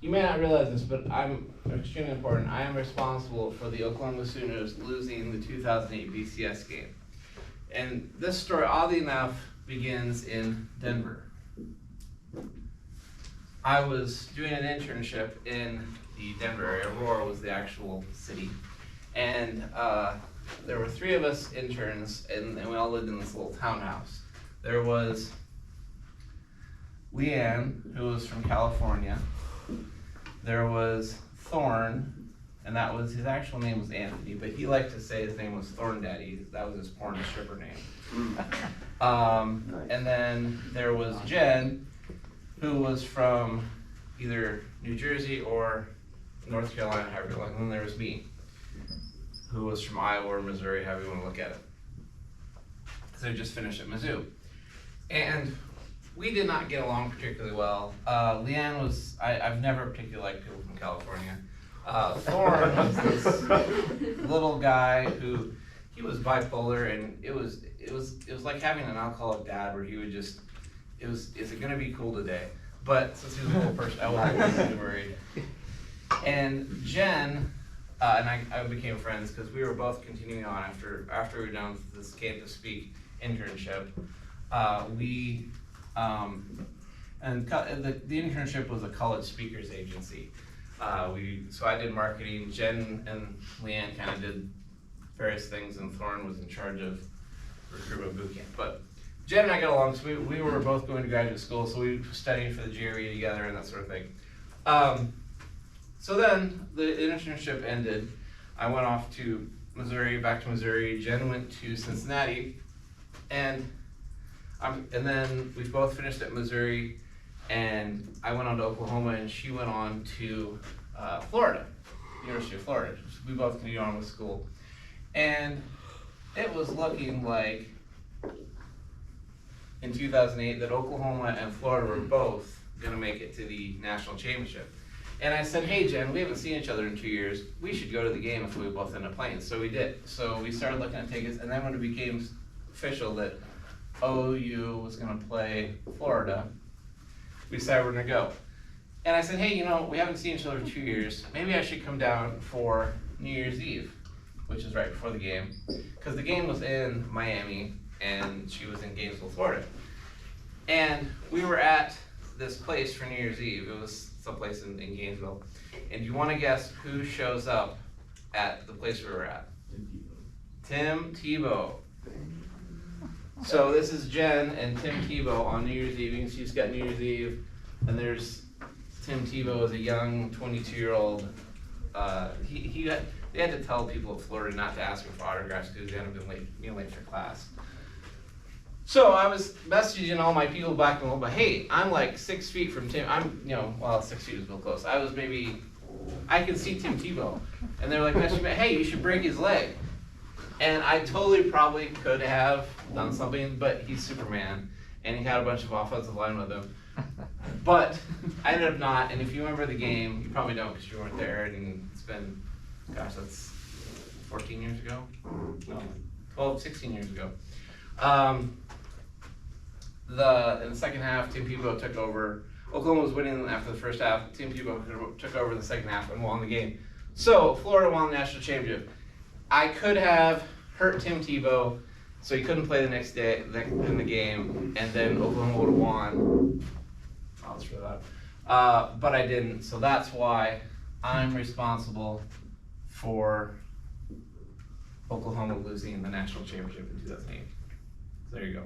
you may not realize this, but I'm extremely important. I am responsible for the Oklahoma Sooners losing the 2008 BCS game. And this story, oddly enough, begins in Denver. I was doing an internship in the Denver area. Aurora was the actual city. And there were 3 of us interns, and we all lived in this little townhouse. There was Leanne, who was from California. There was Thorn, and that was, his actual name was Anthony, but he liked to say his name was Thorn Daddy. That was his porn stripper name. And then there was Jen, who was from either New Jersey or North Carolina, however you like. And then there was me, who was from Iowa or Missouri, however you want to look at it. So I just finished at Mizzou. And we did not get along particularly well. Leanne was, I've never particularly liked people from California. Thorne was this little guy who, he was bipolar, and it was like having an alcoholic dad where he would just, is it gonna be cool today? But since he was a little person, I wasn't really worried. And Jen and I became friends because we were both continuing on after we were done with this Campus Speak internship. And the internship was a college speakers agency. So I did marketing. Jen and Leanne kind of did various things, and Thorne was in charge of recruitment boot camp. But Jen and I got along, so we were both going to graduate school, so we were studying for the GRE together and that sort of thing. So then the internship ended. I went off to Missouri, back to Missouri. Jen went to Cincinnati, and then we both finished at Missouri, and I went on to Oklahoma, and she went on to Florida, University of Florida. We both continued on with school. And it was looking like in 2008 that Oklahoma and Florida were both gonna make it to the national championship. And I said, hey Jen, we haven't seen each other in 2 years. We should go to the game if we both end up playing. So we did. So we started looking at tickets, and then when it became official that OU was gonna play Florida, we decided we're gonna go. And I said, hey, we haven't seen each other in 2 years. Maybe I should come down for New Year's Eve, which is right before the game. Because the game was in Miami, and she was in Gainesville, Florida. And we were at this place for New Year's Eve. It was someplace in Gainesville. And you wanna guess who shows up at the place we were at? Tim Tebow. So this is Jen and Tim Tebow on New Year's Eve. You can see she's got New Year's Eve, and there's Tim Tebow as a young 22-year-old. They had to tell people at Florida not to ask him for autographs because they had been being late for class. So I was messaging all my people back in the world, but hey, I'm like 6 feet from Tim. 6 feet is real close. I can see Tim Tebow. And they're like, hey, you should break his leg. And I totally probably could have done something, but he's Superman, and he had a bunch of offensive line with him. But I ended up not, and if you remember the game, you probably don't because you weren't there, and it's been, gosh, that's 14 years ago? No, 12, 16 years ago. In the second half, Tim Tebow took over. Oklahoma was winning after the first half. Tim Tebow took over the second half and won the game. So Florida won the national championship. I could have hurt Tim Tebow, so he couldn't play the next day in the game, and then Oklahoma would have won. I'll just throw that. But I didn't, so that's why I'm responsible for Oklahoma losing the national championship in 2008. So there you go.